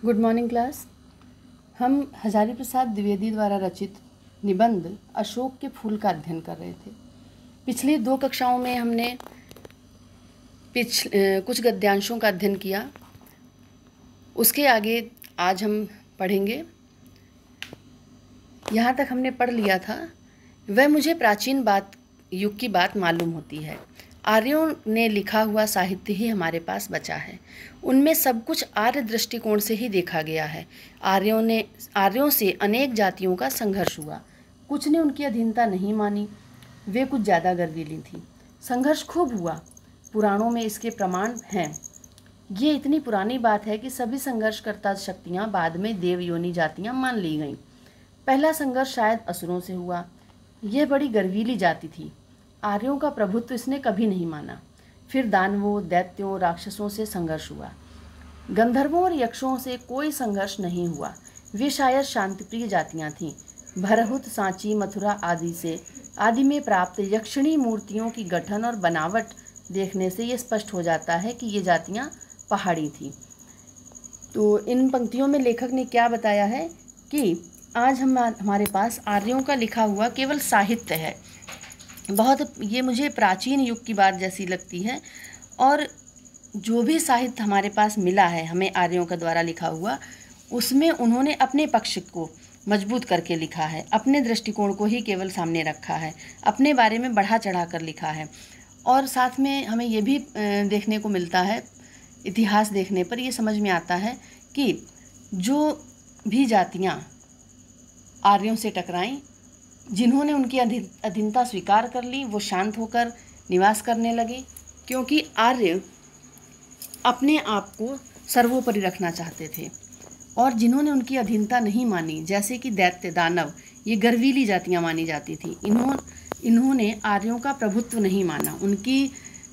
Good morning class. हम हजारी प्रसाद द्विवेदी द्वारा रचित निबंध अशोक के फूल का अध्ययन कर रहे थे। पिछली 2 कक्षाओं में हमने कुछ गद्यांशों का अध्ययन किया। उसके आगे आज हम पढ़ेंगे। यहाँ तक हमने पढ़ लिया था। वह मुझे प्राचीन युग की बात मालूम होती है। आर्यों ने लिखा हुआ साहित्य ही हमारे पास बचा है। उनमें सब कुछ आर्य दृष्टिकोण से ही देखा गया है। आर्यों से अनेक जातियों का संघर्ष हुआ। कुछ ने उनकी अधीनता नहीं मानी, वे कुछ ज़्यादा गर्वीली थीं। संघर्ष खूब हुआ, पुराणों में इसके प्रमाण हैं। ये इतनी पुरानी बात है कि सभी संघर्षकर्ता शक्तियाँ बाद में देवयोनी जातियाँ मान ली गईं। पहला संघर्ष शायद असुरों से हुआ। यह बड़ी गर्वीली जाति थी। आर्यों का प्रभुत्व इसने कभी नहीं माना। फिर दानवों, दैत्यों, राक्षसों से संघर्ष हुआ। गंधर्वों और यक्षों से कोई संघर्ष नहीं हुआ। वे शायद शांतिप्रिय जातियां थीं। भरहुत, सांची, मथुरा आदि में प्राप्त यक्षिणी मूर्तियों की गठन और बनावट देखने से ये स्पष्ट हो जाता है कि ये जातियां पहाड़ी थीं। तो इन पंक्तियों में लेखक ने क्या बताया है कि आज हमारे पास आर्यों का लिखा हुआ केवल साहित्य है। बहुत ये मुझे प्राचीन युग की बात जैसी लगती है। और जो भी साहित्य हमारे पास मिला है हमें आर्यों का द्वारा लिखा हुआ, उसमें उन्होंने अपने पक्ष को मजबूत करके लिखा है, अपने दृष्टिकोण को ही केवल सामने रखा है, अपने बारे में बढ़ा चढ़ा कर लिखा है। और साथ में हमें ये भी देखने को मिलता है, इतिहास देखने पर ये समझ में आता है कि जो भी जातियाँ आर्यों से टकराईं, जिन्होंने उनकी अधीनता स्वीकार कर ली, वो शांत होकर निवास करने लगे, क्योंकि आर्य अपने आप को सर्वोपरि रखना चाहते थे। और जिन्होंने उनकी अधीनता नहीं मानी, जैसे कि दैत्य, दानव, ये गर्वीली जातियां मानी जाती थी, इन्होंने आर्यों का प्रभुत्व नहीं माना।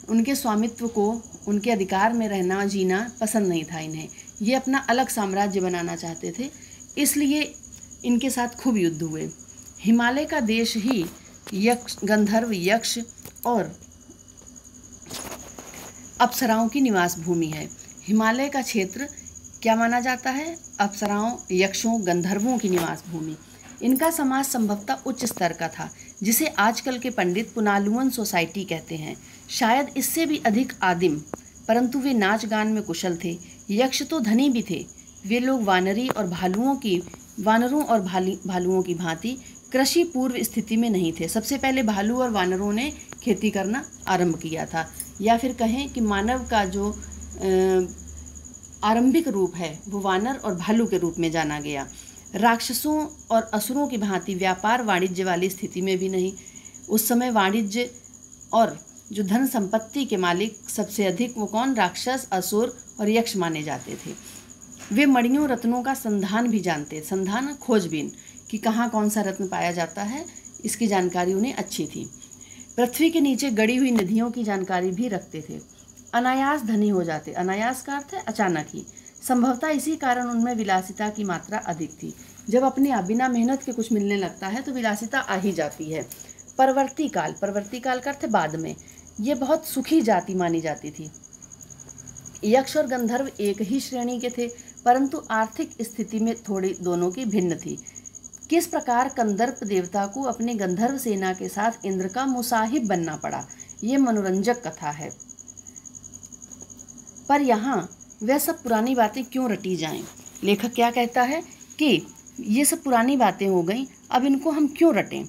उनके स्वामित्व को, उनके अधिकार में रहना जीना पसंद नहीं था इन्हें। ये अपना अलग साम्राज्य बनाना चाहते थे, इसलिए इनके साथ खूब युद्ध हुए। हिमालय का देश ही गंधर्व, यक्ष और अप्सराओं की निवास भूमि है। हिमालय का क्षेत्र क्या माना जाता है? अप्सराओं, यक्षों, गंधर्वों की निवास भूमि। इनका समाज संभवतः उच्च स्तर का था, जिसे आजकल के पंडित पुनालुअन सोसाइटी कहते हैं। शायद इससे भी अधिक आदिम, परंतु वे नाच गान में कुशल थे। यक्ष तो धनी भी थे। वे लोग वानरों और भालुओं की भांति कृषि पूर्व स्थिति में नहीं थे। सबसे पहले भालू और वानरों ने खेती करना आरंभ किया था, या फिर कहें कि मानव का जो आरंभिक रूप है वो वानर और भालू के रूप में जाना गया। राक्षसों और असुरों की भांति व्यापार वाणिज्य वाली स्थिति में भी नहीं। उस समय वाणिज्य और जो धन संपत्ति के मालिक सबसे अधिक वो कौन? राक्षस, असुर और यक्ष माने जाते थे। वे मणियों, रत्नों का संधान भी जानते, संधान खोजबीन, कि कहाँ कौन सा रत्न पाया जाता है, इसकी जानकारी उन्हें अच्छी थी। पृथ्वी के नीचे गड़ी हुई नदियों की जानकारी भी रखते थे। अनायास धनी हो जाते। अनायास का अर्थ है अचानक ही। संभवतः इसी कारण उनमें विलासिता की मात्रा अधिक थी। जब अपने बिना मेहनत के कुछ मिलने लगता है तो विलासिता आ ही जाती है। परवर्ती काल का अर्थ है बाद में, ये बहुत सुखी जाति मानी जाती थी। यक्ष और गंधर्व एक ही श्रेणी के थे, परंतु आर्थिक स्थिति में थोड़ी दोनों की भिन्न थी। किस प्रकार कंदर्प देवता को अपने गंधर्व सेना के साथ इंद्र का मुसाहिब बनना पड़ा, ये मनोरंजक कथा है। पर यहाँ वह सब पुरानी बातें क्यों रटी जाएं? लेखक क्या कहता है कि ये सब पुरानी बातें हो गईं, अब इनको हम क्यों रटें?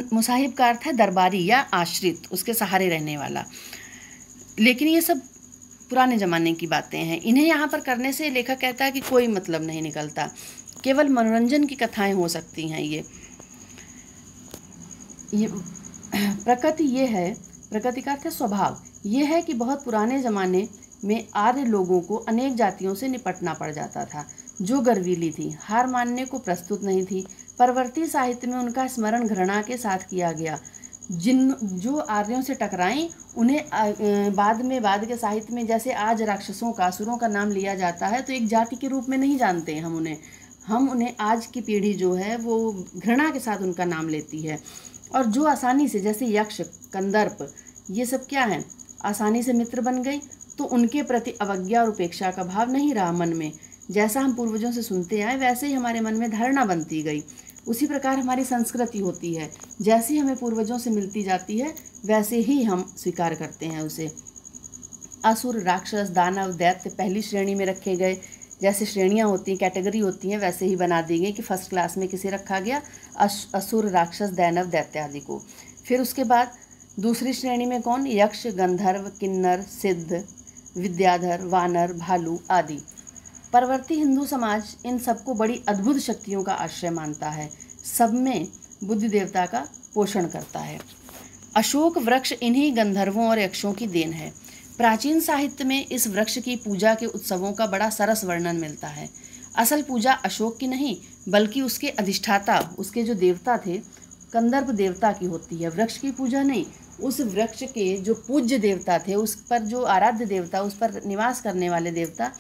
मुसाहिब का अर्थ है दरबारी या आश्रित, उसके सहारे रहने वाला। लेकिन ये सब पुराने ज़माने की बातें हैं, इन्हें यहाँ पर करने से लेखक कहता है कि कोई मतलब नहीं निकलता, केवल मनोरंजन की कथाएं हो सकती हैं। ये प्रकृति का अर्थ है स्वभाव। ये है कि बहुत पुराने ज़माने में आर्य लोगों को अनेक जातियों से निपटना पड़ जाता था, जो गर्वीली थी, हार मानने को प्रस्तुत नहीं थी। परवर्ती साहित्य में उनका स्मरण घृणा के साथ किया गया। जो आर्यों से टकराएं, उन्हें बाद के साहित्य में जैसे आज राक्षसों का, असुरों का नाम लिया जाता है, तो एक जाति के रूप में नहीं जानते हैं हम उन्हें आज की पीढ़ी जो है वो घृणा के साथ उनका नाम लेती है। और जो आसानी से, जैसे यक्ष, कंदर्प, ये सब क्या हैं? आसानी से मित्र बन गई तो उनके प्रति अवज्ञा और उपेक्षा का भाव नहीं रहा मन में। जैसा हम पूर्वजों से सुनते आए वैसे ही हमारे मन में धारणा बनती गई। उसी प्रकार हमारी संस्कृति होती है, जैसी हमें पूर्वजों से मिलती जाती है वैसे ही हम स्वीकार करते हैं उसे। असुर, राक्षस, दानव, दैत्य पहली श्रेणी में रखे गए। जैसे श्रेणियाँ होती हैं, कैटेगरी होती हैं, वैसे ही बना दी गई कि फर्स्ट क्लास में किसे रखा गया, असुर, राक्षस, दानव, दैत्य आदि को। फिर उसके बाद दूसरी श्रेणी में कौन, यक्ष, गंधर्व, किन्नर, सिद्ध, विद्याधर, वानर, भालू आदि। परवर्ती हिंदू समाज इन सबको बड़ी अद्भुत शक्तियों का आश्रय मानता है, सब में बुद्धि देवता का पोषण करता है। अशोक वृक्ष इन्हीं गंधर्वों और यक्षों की देन है। प्राचीन साहित्य में इस वृक्ष की पूजा के उत्सवों का बड़ा सरस वर्णन मिलता है। असल पूजा अशोक की नहीं बल्कि उसके अधिष्ठाता, उसके जो देवता थे कंदर्प देवता की होती है। वृक्ष की पूजा नहीं, उस वृक्ष के जो पूज्य देवता थे, उस पर जो आराध्य देवता, उस पर निवास करने वाले देवता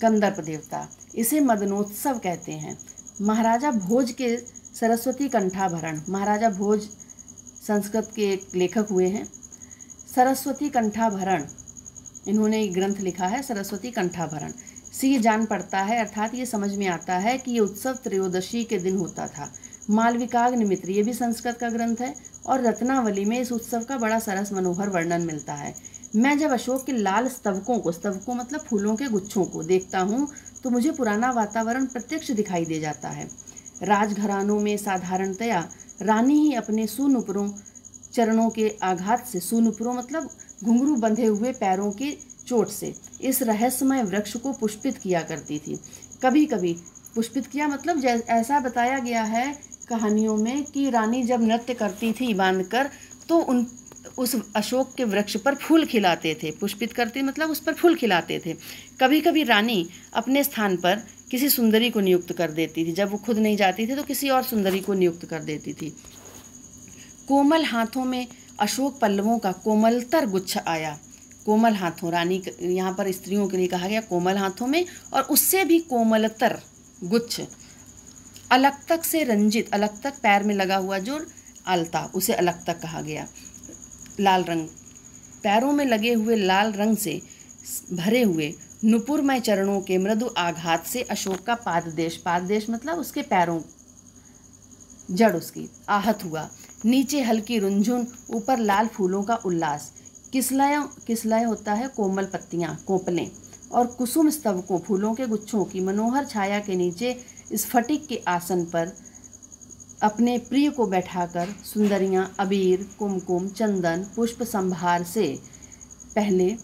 कंदर्प देवता। इसे मदनोत्सव कहते हैं। महाराजा भोज के सरस्वती कंठाभरण, महाराजा भोज संस्कृत के एक लेखक हुए हैं। सरस्वती कंठाभरण इन्होंने एक ग्रंथ लिखा है, सरस्वती कंठाभरण से ये जान पड़ता है, अर्थात ये समझ में आता है कि ये उत्सव त्रयोदशी के दिन होता था। मालविकाग्निमित्र ये भी संस्कृत का ग्रंथ है और रत्नावली में इस उत्सव का बड़ा सरस मनोहर वर्णन मिलता है। मैं जब अशोक के लाल स्तवकों को, स्तवकों मतलब फूलों के गुच्छों को देखता हूँ तो मुझे पुराना वातावरण प्रत्यक्ष दिखाई दे जाता है। राजघरानों में साधारणतया रानी ही अपने सुनुपुरों चरणों के आघात से, सुनुपुरों मतलब घुंघरू बंधे हुए पैरों की चोट से इस रहस्यमय वृक्ष को पुष्पित किया करती थी। कभी कभी पुष्पित किया मतलब ऐसा बताया गया है कहानियों में कि रानी जब नृत्य करती थी बांधकर तो उस अशोक के वृक्ष पर फूल खिलाते थे। पुष्पित करते मतलब उस पर फूल खिलाते थे। कभी कभी रानी अपने स्थान पर किसी सुंदरी को नियुक्त कर देती थी, जब वो खुद नहीं जाती थी तो किसी और सुंदरी को नियुक्त कर देती थी। कोमल हाथों में अशोक पल्लवों का कोमलतर गुच्छ आया। कोमल हाथों, रानी यहाँ पर स्त्रियों के लिए कहा गया कोमल हाथों में, और उससे भी कोमलतर गुच्छ। अलक्तक से रंजित, अलक्तक पैर में लगा हुआ जो आलता, उसे अलक्तक कहा गया। लाल रंग, पैरों में लगे हुए लाल रंग से भरे हुए नुपुरमय चरणों के मृदु आघात से अशोक का पाददेश, पाददेश मतलब उसके पैरों, जड़ उसकी आहत हुआ। नीचे हल्की रुंझुन, ऊपर लाल फूलों का उल्लास। किसलय, किसलय होता है कोमल पत्तियां, कोपलें, और कुसुम स्तवकों, फूलों के गुच्छों की मनोहर छाया के नीचे स्फटिक के आसन पर अपने प्रिय को बैठाकर सुंदरियां अबीर, कुमकुम, चंदन, पुष्प संभार से पहले,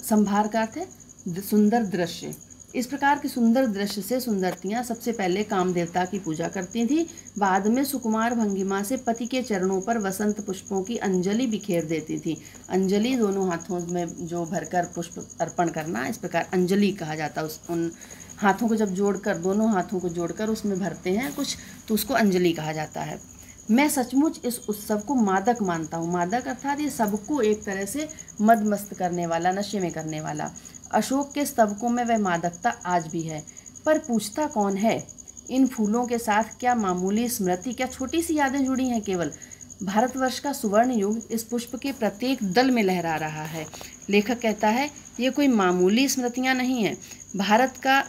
संभार का अर्थ है सुंदर दृश्य, इस प्रकार के सुंदर दृश्य से सुंदरतियां सबसे पहले काम देवता की पूजा करती थी। बाद में सुकुमार भंगिमा से पति के चरणों पर वसंत पुष्पों की अंजलि बिखेर देती थी। अंजलि दोनों हाथों में जो भरकर पुष्प अर्पण करना, इस प्रकार अंजलि कहा जाता है। उन हाथों को जब जोड़कर, दोनों हाथों को जोड़कर उसमें भरते हैं कुछ, तो उसको अंजलि कहा जाता है। मैं सचमुच इस उत्सव को मादक मानता हूँ। मादक अर्थात ये सबको एक तरह से मदमस्त करने वाला, नशे में करने वाला। अशोक के स्तवकों में वह मादकता आज भी है। पर पूछता कौन है, इन फूलों के साथ क्या मामूली स्मृति, क्या छोटी सी यादें जुड़ी हैं केवल। भारतवर्ष का सुवर्ण युग इस पुष्प के प्रत्येक दल में लहरा रहा है। लेखक कहता है ये कोई मामूली स्मृतियां नहीं है। भारत का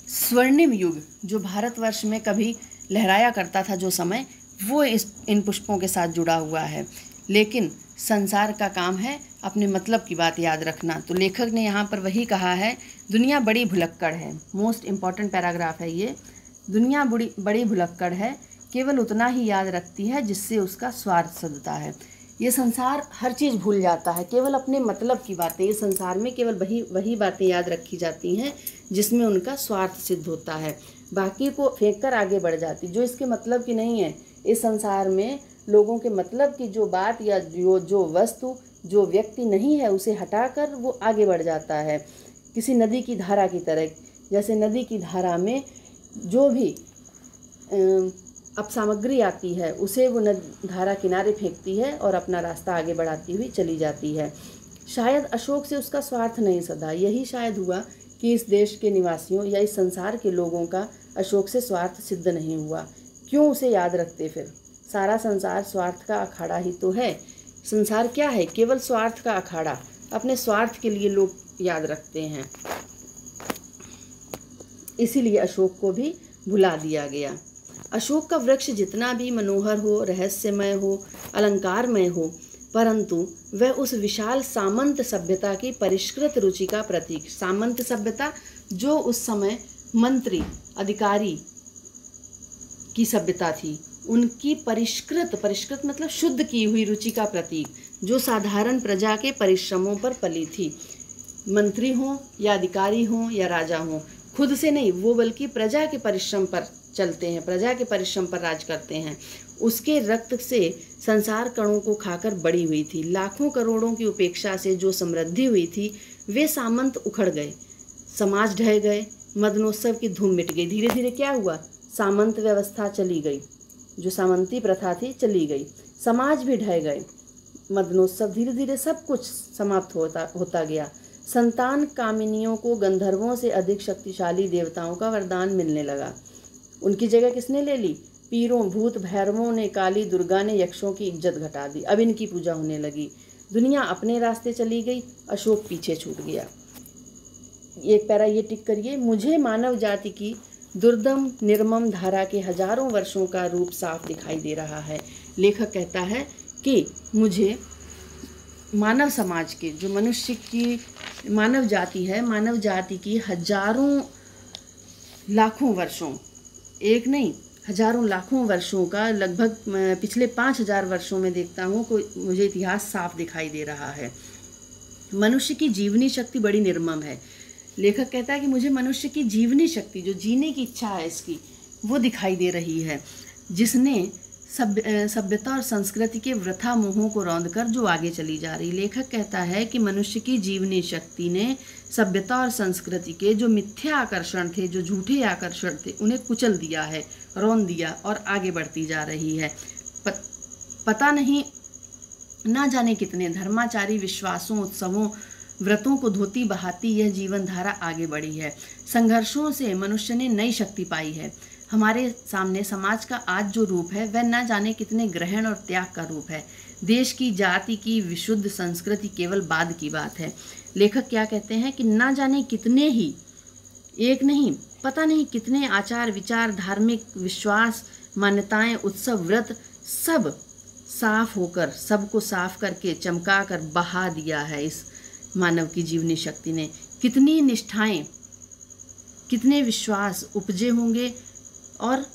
स्वर्णिम युग जो भारतवर्ष में कभी लहराया करता था जो समय, वो इन पुष्पों के साथ जुड़ा हुआ है। लेकिन संसार का काम है अपने मतलब की बात याद रखना। तो लेखक ने यहाँ पर वही कहा है, दुनिया बड़ी भुलक्कड़ है। मोस्ट इम्पॉर्टेंट पैराग्राफ है ये। दुनिया बड़ी भुलक्कड़ है, केवल उतना ही याद रखती है जिससे उसका स्वार्थ सदता है। ये संसार हर चीज़ भूल जाता है, केवल अपने मतलब की बातें। ये संसार में केवल वही बातें याद रखी जाती हैं जिसमें उनका स्वार्थ सिद्ध होता है। बाकी को फेंक कर आगे बढ़ जाती, जो इसके मतलब की नहीं है। इस संसार में लोगों के मतलब की जो बात या जो वस्तु, जो व्यक्ति नहीं है, उसे हटाकर वो आगे बढ़ जाता है। किसी नदी की धारा की तरह, जैसे नदी की धारा में जो भी अपसामग्री आती है उसे वो धारा किनारे फेंकती है और अपना रास्ता आगे बढ़ाती हुई चली जाती है। शायद अशोक से उसका स्वार्थ नहीं सधा। यही शायद हुआ कि इस देश के निवासियों या इस संसार के लोगों का अशोक से स्वार्थ सिद्ध नहीं हुआ। क्यों उसे याद रखते फिर? सारा संसार स्वार्थ का अखाड़ा ही तो है। संसार क्या है? केवल स्वार्थ का अखाड़ा। अपने स्वार्थ के लिए लोग याद रखते हैं, इसीलिए अशोक को भी भुला दिया गया। अशोक का वृक्ष जितना भी मनोहर हो, रहस्यमय हो, अलंकारमय हो, परंतु वह उस विशाल सामंत सभ्यता की परिष्कृत रुचि का प्रतीक। सामंत सभ्यता जो उस समय मंत्री अधिकारी की सभ्यता थी, उनकी परिष्कृत मतलब शुद्ध की हुई रुचि का प्रतीक, जो साधारण प्रजा के परिश्रमों पर पली थी। मंत्री हों या अधिकारी हों या राजा हों, खुद से नहीं, वो बल्कि प्रजा के परिश्रम पर चलते हैं, प्रजा के परिश्रम पर राज करते हैं। उसके रक्त से संसार कणों को खाकर बड़ी हुई थी। लाखों करोड़ों की उपेक्षा से जो समृद्धि हुई थी, वे सामंत उखड़ गए, समाज ढह गए, मदनोत्सव की धूम मिट गई। धीरे धीरे क्या हुआ? सामंत व्यवस्था चली गई, जो सामंती प्रथा थी चली गई, समाज भी ढह गए, मदनोत्सव, धीरे धीरे सब कुछ समाप्त होता गया। संतान कामिनियों को गंधर्वों से अधिक शक्तिशाली देवताओं का वरदान मिलने लगा। उनकी जगह किसने ले ली? पीरों, भूत, भैरवों ने, काली दुर्गा ने यक्षों की इज्जत घटा दी। अब इनकी पूजा होने लगी। दुनिया अपने रास्ते चली गई, अशोक पीछे छूट गया। एक पैरा ये टिक करिए, मुझे मानव जाति की दुर्दम निर्मम धारा के हजारों वर्षों का रूप साफ दिखाई दे रहा है। लेखक कहता है कि मुझे मानव समाज के, जो मनुष्य की मानव जाति है, मानव जाति की हजारों लाखों वर्षों, एक नहीं हजारों लाखों वर्षों का, लगभग पिछले 5000 वर्षों में देखता हूँ को मुझे इतिहास साफ दिखाई दे रहा है। मनुष्य की जीवनी शक्ति बड़ी निर्मम है। लेखक कहता है कि मुझे मनुष्य की जीवनी शक्ति, जो जीने की इच्छा है इसकी, वो दिखाई दे रही है, जिसने सभ्यता और संस्कृति के वृथा मोहों को रौंदकर जो आगे चली जा रही। लेखक कहता है कि मनुष्य की जीवनी शक्ति ने सभ्यता और संस्कृति के जो मिथ्या आकर्षण थे, जो झूठे आकर्षण थे, उन्हें कुचल दिया है, रौंद दिया और आगे बढ़ती जा रही है। पता नहीं ना जाने कितने धर्माचारी विश्वासों, उत्सवों, व्रतों को धोती बहाती यह जीवन धारा आगे बढ़ी है। संघर्षों से मनुष्य ने नई शक्ति पाई है। हमारे सामने समाज का आज जो रूप है, वह न जाने कितने ग्रहण और त्याग का रूप है। देश की, जाति की विशुद्ध संस्कृति केवल बाद की बात है। लेखक क्या कहते हैं कि न जाने कितने ही, एक नहीं, पता नहीं कितने आचार विचार, धार्मिक विश्वास, मान्यताएं, उत्सव, व्रत, सब साफ होकर, सबको साफ करके, चमका कर बहा दिया है इस मानव की जीवनी शक्ति ने। कितनी निष्ठाएं, कितने विश्वास उपजे होंगे और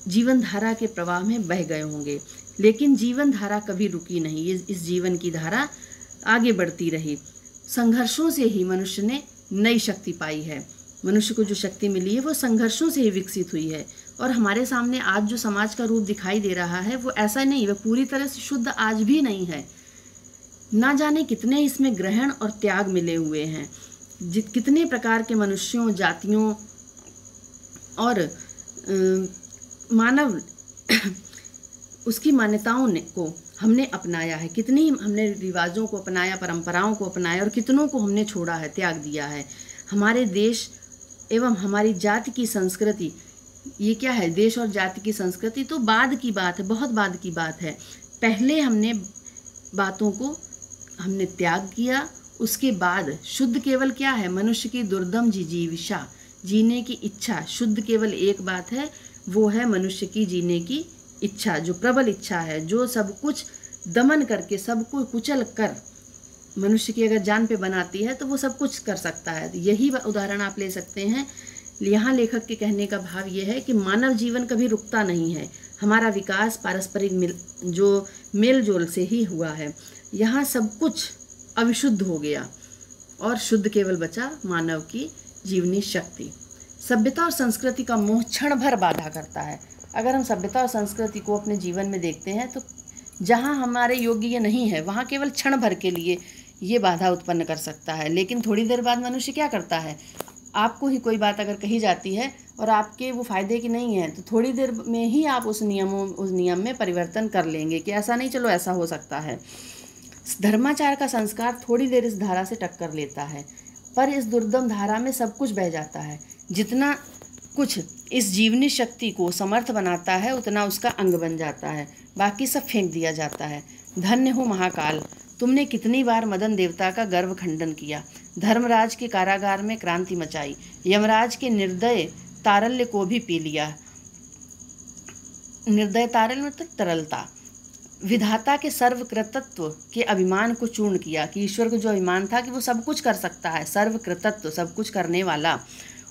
जीवन धारा के प्रवाह में बह गए होंगे, लेकिन जीवन धारा कभी रुकी नहीं। इस जीवन की धारा आगे बढ़ती रही। संघर्षों से ही मनुष्य ने नई शक्ति पाई है। मनुष्य को जो शक्ति मिली है वो संघर्षों से ही विकसित हुई है। और हमारे सामने आज जो समाज का रूप दिखाई दे रहा है वो ऐसा नहीं, वह पूरी तरह से शुद्ध आज भी नहीं है। ना जाने कितने इसमें ग्रहण और त्याग मिले हुए हैं। कितने प्रकार के मनुष्यों, जातियों और मानव उसकी मान्यताओं को हमने अपनाया है। कितनी हमने रिवाजों को अपनाया, परंपराओं को अपनाया और कितनों को हमने छोड़ा है, त्याग दिया है। हमारे देश एवं हमारी जाति की संस्कृति, ये क्या है? देश और जाति की संस्कृति तो बाद की बात है, बहुत बाद की बात है। पहले हमने बातों को हमने त्याग किया, उसके बाद शुद्ध केवल क्या है? मनुष्य की दुर्दम जिजीविषा, जीने की इच्छा। शुद्ध केवल एक बात है, वो है मनुष्य की जीने की इच्छा, जो प्रबल इच्छा है, जो सब कुछ दमन करके, सबको कुचल कर मनुष्य की अगर जान पे बनाती है तो वो सब कुछ कर सकता है। यही उदाहरण आप ले सकते हैं। यहाँ लेखक के कहने का भाव ये है कि मानव जीवन कभी रुकता नहीं है। हमारा विकास पारस्परिक मेल जोल से ही हुआ है। यहाँ सब कुछ अविशुद्ध हो गया और शुद्ध केवल बचा मानव की जीवनी शक्ति। सभ्यता और संस्कृति का मोह क्षण भर बाधा करता है। अगर हम सभ्यता और संस्कृति को अपने जीवन में देखते हैं तो जहाँ हमारे योग्य ये नहीं है, वहाँ केवल क्षण भर के लिए ये बाधा उत्पन्न कर सकता है। लेकिन थोड़ी देर बाद मनुष्य क्या करता है? आपको ही कोई बात अगर कही जाती है और आपके वो फ़ायदे की नहीं है, तो थोड़ी देर में ही आप उस नियम में परिवर्तन कर लेंगे कि ऐसा नहीं, चलो ऐसा हो सकता है। धर्माचार का संस्कार थोड़ी देर इस धारा से टक्कर लेता है, पर इस दुर्दम धारा में सब कुछ बह जाता है। जितना कुछ इस जीवनी शक्ति को समर्थ बनाता है, उतना उसका अंग बन जाता है, बाकी सब फेंक दिया जाता है। धन्य हो महाकाल, तुमने कितनी बार मदन देवता का गर्व खंडन किया, धर्मराज के कारागार में क्रांति मचाई, यमराज के निर्दय तारल्य को भी पी लिया। निर्दय तारल्य मतलब तरलता। विधाता के सर्वकृतत्व के अभिमान को चूर्ण किया, कि ईश्वर को जो अभिमान था कि वो सब कुछ कर सकता है, सर्वकृतत्व सब कुछ करने वाला,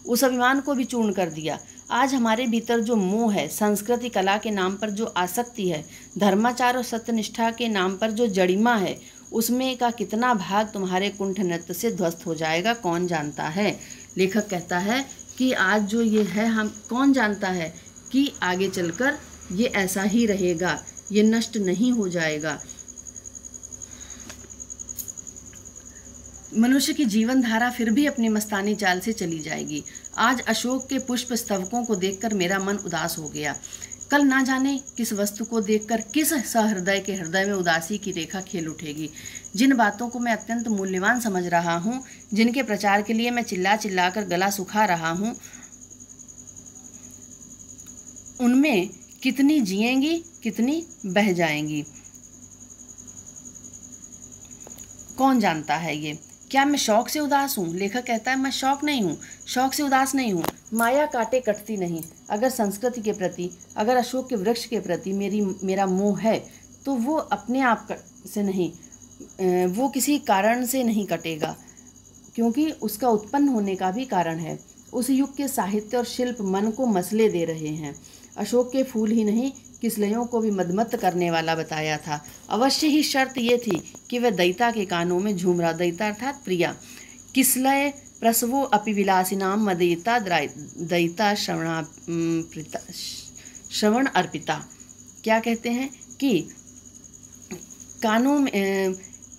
उस अभिमान को भी चूर्ण कर दिया। आज हमारे भीतर जो मोह है, संस्कृति कला के नाम पर जो आसक्ति है, धर्माचार और सत्यनिष्ठा के नाम पर जो जड़िमा है, उसमें का कितना भाग तुम्हारे कुंठ नृत्य से ध्वस्त हो जाएगा, कौन जानता है। लेखक कहता है कि आज जो ये है, हम कौन जानता है कि आगे चलकर ये ऐसा ही रहेगा, ये नष्ट नहीं हो जाएगा। मनुष्य की जीवन धारा फिर भी अपनी मस्तानी चाल से चली जाएगी। आज अशोक के पुष्प स्तवकों को देखकर मेरा मन उदास हो गया। कल ना जाने किस वस्तु को देखकर किस सहृदय के हृदय में उदासी की रेखा खेल उठेगी। जिन बातों को मैं अत्यंत मूल्यवान समझ रहा हूँ, जिनके प्रचार के लिए मैं चिल्ला चिल्लाकर गला सुखा रहा हूँ, उनमें कितनी जिएंगी, कितनी बह जाएंगी, कौन जानता है। ये क्या मैं शौक से उदास हूँ? लेखक कहता है मैं शौक नहीं हूँ, शौक से उदास नहीं हूँ। माया काटे कटती नहीं। अगर संस्कृति के प्रति, अगर अशोक के वृक्ष के प्रति मेरा मोह है, तो वो अपने आप से नहीं, वो किसी कारण से नहीं कटेगा, क्योंकि उसका उत्पन्न होने का भी कारण है। उस युग के साहित्य और शिल्प मन को मसले दे रहे हैं। अशोक के फूल ही नहीं, किसलयों को भी मदमत्त करने वाला बताया था। अवश्य ही शर्त ये थी कि वह दयिता के कानों में झूम रहा, दयिता अर्थात प्रिया। किसलय प्रसवो अपि विलासिनाम मदयिता दयिता श्रवण अर्पिता। क्या कहते हैं कि कानों में,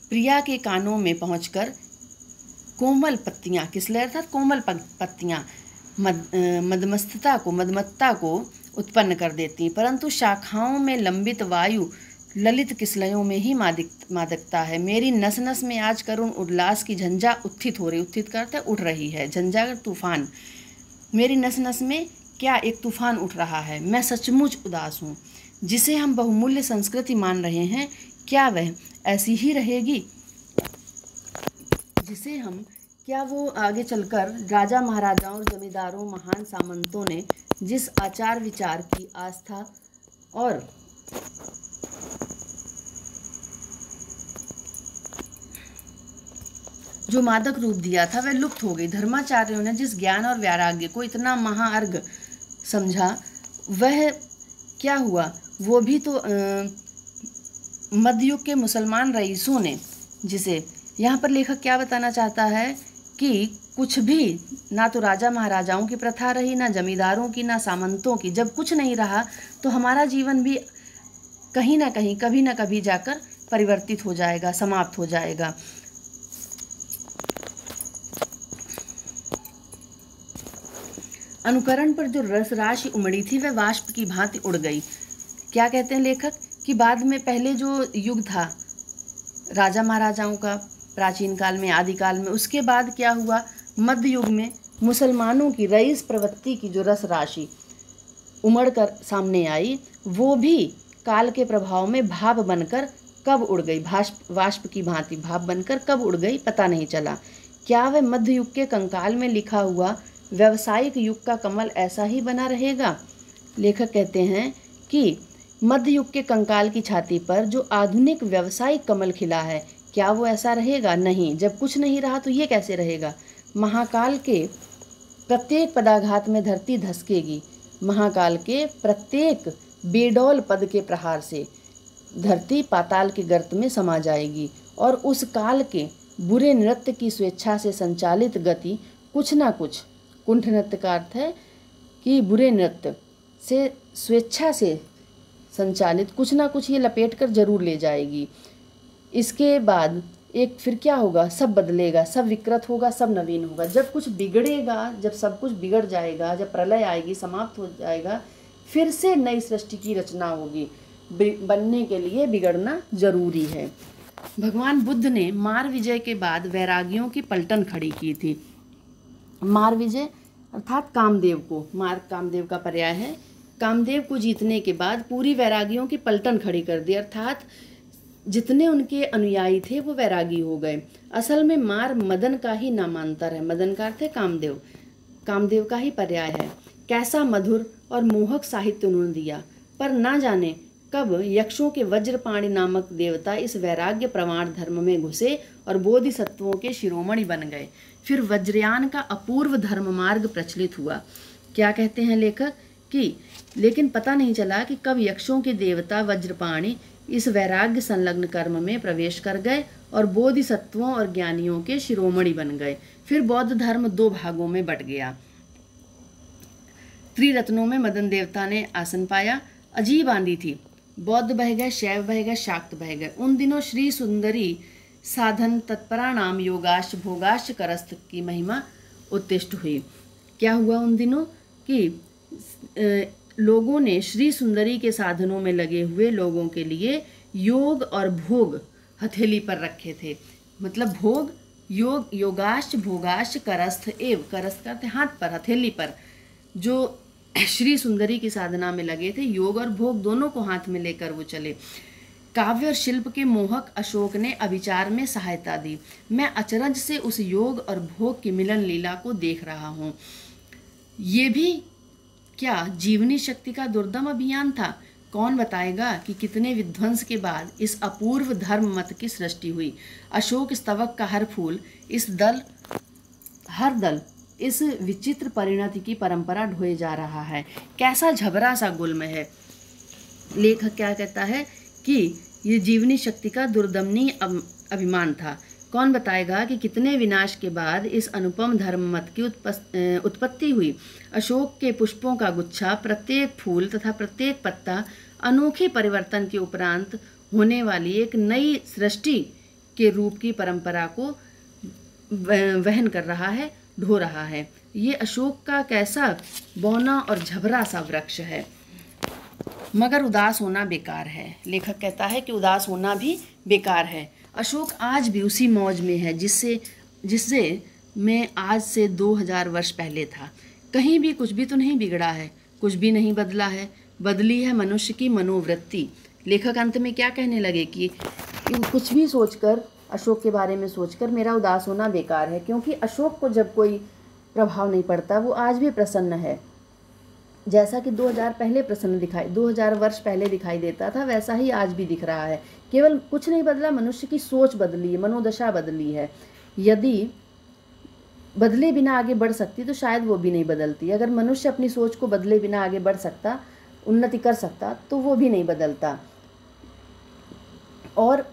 प्रिया के कानों में पहुंचकर कोमल पत्तियां, किसलय अर्थात कोमल पत्तियां मदमत्ता को उत्पन्न कर देती, परंतु शाखाओं में लंबित वायु ललित किसलयों में ही मादकता है। मेरी नस नस में आज करुण उल्लास की झंझा उत्थित हो रही, उत्थित करते उठ रही है, झंझा तूफान। मेरी नस नस में क्या एक तूफान उठ रहा है। मैं सचमुच उदास हूँ। जिसे हम बहुमूल्य संस्कृति मान रहे हैं, क्या वह ऐसी ही रहेगी? जिसे हम, क्या वो आगे चलकर राजा महाराजाओं और जमींदारों, महान सामंतों ने जिस आचार विचार की आस्था और जो मादक रूप दिया था, वह लुप्त हो गई। धर्माचार्यों ने जिस ज्ञान और वैराग्य को इतना महाअर्घ समझा, वह क्या हुआ? वो भी तो मध्ययुग के मुसलमान रईसों ने, जिसे यहाँ पर लेखक क्या बताना चाहता है कि कुछ भी, ना तो राजा महाराजाओं की प्रथा रही, ना जमींदारों की, ना सामंतों की। जब कुछ नहीं रहा तो हमारा जीवन भी कहीं ना कहीं, कभी ना कभी जाकर परिवर्तित हो जाएगा, समाप्त हो जाएगा। अनुकरण पर जो रस राशि उमड़ी थी, वह वाष्प की भांति उड़ गई। क्या कहते हैं लेखक कि बाद में, पहले जो युग था राजा महाराजाओं का, प्राचीन काल में, आदिकाल में, उसके बाद क्या हुआ? मध्य युग में मुसलमानों की रईस प्रवृत्ति की जो रस राशि उमड़ कर सामने आई, वो भी काल के प्रभाव में भाप बनकर कब उड़ गई, वाष्प की भांति भाप बनकर कब उड़ गई, पता नहीं चला। क्या वह मध्य युग के कंकाल में लिखा हुआ व्यावसायिक युग का कमल ऐसा ही बना रहेगा? लेखक कहते हैं कि मध्य युग के कंकाल की छाती पर जो आधुनिक व्यावसायिक कमल खिला है, क्या वो ऐसा रहेगा? नहीं। जब कुछ नहीं रहा तो ये कैसे रहेगा? महाकाल के प्रत्येक पदाघात में धरती धसकेगी। महाकाल के प्रत्येक बेडौल पद के प्रहार से धरती पाताल के गर्त में समा जाएगी, और उस काल के बुरे नृत्य की स्वेच्छा से संचालित गति कुछ ना कुछ, कुंठ नृत्य का अर्थ है कि बुरे नृत्य से स्वेच्छा से संचालित कुछ ना कुछ ये लपेट कर जरूर ले जाएगी। इसके बाद एक फिर क्या होगा? सब बदलेगा, सब विकृत होगा, सब नवीन होगा। जब कुछ बिगड़ेगा, जब सब कुछ बिगड़ जाएगा, जब प्रलय आएगी, समाप्त हो जाएगा, फिर से नई सृष्टि की रचना होगी। बनने के लिए बिगड़ना जरूरी है। भगवान बुद्ध ने मार विजय के बाद वैरागियों की पलटन खड़ी की थी। मार विजय अर्थात कामदेव को, मार कामदेव का पर्याय है। कामदेव को जीतने के बाद पूरी वैरागियों की पलटन खड़ी कर दी, अर्थात जितने उनके अनुयायी थे वो वैरागी हो गए। असल में मार मदन का ही नामांतर है। मदन का अर्थ है कामदेव, कामदेव का ही पर्याय है। कैसा मधुर और मोहक साहित्य उन्होंने दिया, पर ना जाने कब यक्षों के वज्रपाणि नामक देवता इस वैराग्य प्रमाण धर्म में घुसे और बोधिसत्वों के शिरोमणि बन गए। फिर वज्रयान का अपूर्व धर्म मार्ग प्रचलित हुआ। क्या कहते हैं लेखक कि लेकिन पता नहीं चला कि कब यक्षों के देवता वज्रपाणि इस वैराग्य संलग्न कर्म में प्रवेश कर गए और बोधिसत्वों और ज्ञानियों के शिरोमणि बन गए। फिर बौद्ध धर्म 2 भागों में बट गया। त्रिरत्नों में मदन देवता ने आसन पाया। अजीब आंधी थी। बौद्ध बह गए, शैव बह गए, शाक्त बह गए। उन दिनों श्री सुंदरी साधन तत्परा नाम योगाश भोगाश करस्थ की महिमा उत्तिष्ठ हुई। क्या हुआ उन दिनों कि लोगों ने श्री सुंदरी के साधनों में लगे हुए लोगों के लिए योग और भोग हथेली पर रखे थे। मतलब भोग, योग, योगाश भोगाश करस्थ एव, करस्थ करते हाथ पर, हथेली पर। जो श्री सुंदरी की साधना में लगे थे, योग और भोग दोनों को हाथ में लेकर वो चले। काव्य और शिल्प के मोहक अशोक ने अविचार में सहायता दी। मैं अचरज से उस योग और भोग की मिलन लीला को देख रहा हूँ। ये भी क्या जीवनी शक्ति का दुर्दम अभियान था? कौन बताएगा कि कितने विध्वंस के बाद इस अपूर्व धर्म मत की सृष्टि हुई। अशोक स्तवक का हर फूल, हर दल इस विचित्र परिणति की परंपरा ढोए जा रहा है। कैसा झबरा सा गुल्म है। लेखक क्या कहता है कि ये जीवनी शक्ति का दुर्दमनीय अभिमान था। कौन बताएगा कि कितने विनाश के बाद इस अनुपम धर्म मत की उत्पत्ति हुई। अशोक के पुष्पों का गुच्छा, प्रत्येक फूल तथा प्रत्येक पत्ता अनोखे परिवर्तन के उपरांत होने वाली एक नई सृष्टि के रूप की परंपरा को वहन कर रहा है, ढो रहा है। ये अशोक का कैसा बौना और झबरा सा वृक्ष है। मगर उदास होना बेकार है। लेखक कहता है कि उदास होना भी बेकार है। अशोक आज भी उसी मौज में है जिससे मैं आज से 2000 वर्ष पहले था। कहीं भी कुछ भी तो नहीं बिगड़ा है, कुछ भी नहीं बदला है। बदली है मनुष्य की मनोवृत्ति। लेखक अंत में क्या कहने लगे कि कुछ भी सोचकर, अशोक के बारे में सोचकर मेरा उदास होना बेकार है, क्योंकि अशोक को जब कोई प्रभाव नहीं पड़ता वो आज भी प्रसन्न है। जैसा कि 2000 वर्ष पहले दिखाई देता था, वैसा ही आज भी दिख रहा है। केवल कुछ नहीं बदला, मनुष्य की सोच बदली है, मनोदशा बदली है। यदि बदले बिना आगे बढ़ सकती तो शायद वो भी नहीं बदलती। अगर मनुष्य अपनी सोच को बदले बिना आगे बढ़ सकता, उन्नति कर सकता, तो वो भी नहीं बदलता। और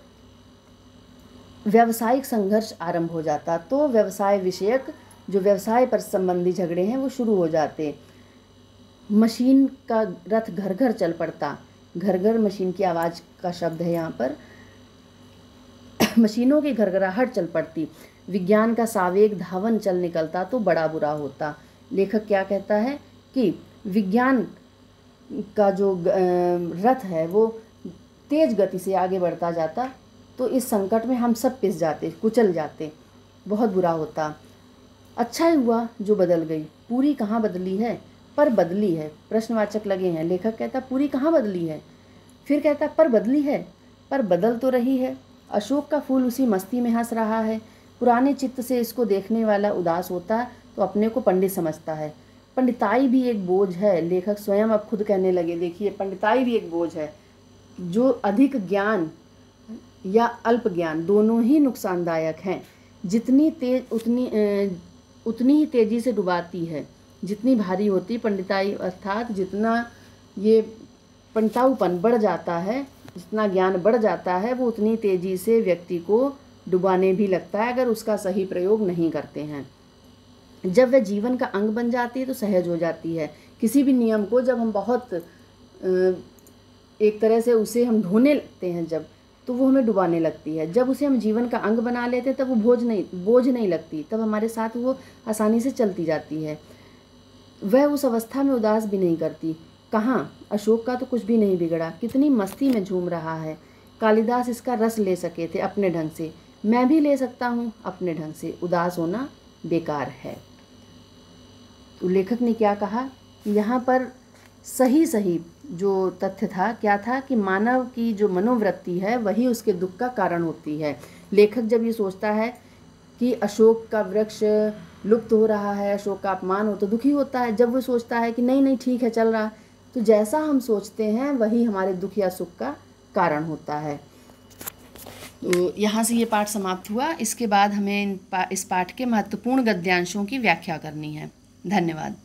व्यावसायिक संघर्ष आरंभ हो जाता, तो व्यवसाय विषयक जो व्यवसाय पर संबंधी झगड़े हैं वो शुरू हो जाते। मशीन का रथ घर घर चल पड़ता। घर घर मशीन की आवाज़ का शब्द है यहाँ पर। मशीनों की घरघराहट चल पड़ती। विज्ञान का सावेग धावन चल निकलता तो बड़ा बुरा होता। लेखक क्या कहता है कि विज्ञान का जो रथ है वो तेज गति से आगे बढ़ता जाता, तो इस संकट में हम सब पिस जाते, कुचल जाते, बहुत बुरा होता। अच्छा ही हुआ जो बदल गई। पूरी कहाँ बदली है, पर बदली है। प्रश्नवाचक लगे हैं। लेखक कहता पूरी कहाँ बदली है, फिर कहता पर बदली है, पर बदल तो रही है। अशोक का फूल उसी मस्ती में हंस रहा है। पुराने चित्त से इसको देखने वाला उदास होता तो अपने को पंडित समझता है। पंडिताई भी एक बोझ है। लेखक स्वयं अब खुद कहने लगे, देखिए पंडिताई भी एक बोझ है, जो अधिक ज्ञान या अल्प ज्ञान दोनों ही नुकसानदायक हैं। जितनी तेज उतनी ही तेजी से डुबाती है जितनी भारी होती पंडिताई, अर्थात जितना ये पंडिताऊपन बढ़ जाता है, जितना ज्ञान बढ़ जाता है, वो उतनी तेजी से व्यक्ति को डुबाने भी लगता है अगर उसका सही प्रयोग नहीं करते हैं। जब वह जीवन का अंग बन जाती है तो सहज हो जाती है। किसी भी नियम को जब हम बहुत एक तरह से उसे हम ढोने लगते हैं जब, तो वो हमें डुबाने लगती है। जब उसे हम जीवन का अंग बना लेते हैं तब वो बोझ नहीं लगती, तब हमारे साथ वो आसानी से चलती जाती है। वह उस अवस्था में उदास भी नहीं करती। कहाँ, अशोक का तो कुछ भी नहीं बिगड़ा, कितनी मस्ती में झूम रहा है। कालिदास इसका रस ले सके थे अपने ढंग से, मैं भी ले सकता हूँ अपने ढंग से। उदास होना बेकार है। तो लेखक ने क्या कहा यहाँ पर, सही जो तथ्य था क्या था कि मानव की जो मनोवृत्ति है वही उसके दुख का कारण होती है। लेखक जब ये सोचता है कि अशोक का वृक्ष लुप्त हो रहा है, अशोक का अपमान हो, तो दुखी होता है। जब वो सोचता है कि नहीं नहीं ठीक है चल रहा, तो जैसा हम सोचते हैं वही हमारे दुख या सुख का कारण होता है। तो यहाँ से ये पाठ समाप्त हुआ। इसके बाद हमें इस पाठ के महत्वपूर्ण गद्यांशों की व्याख्या करनी है। धन्यवाद।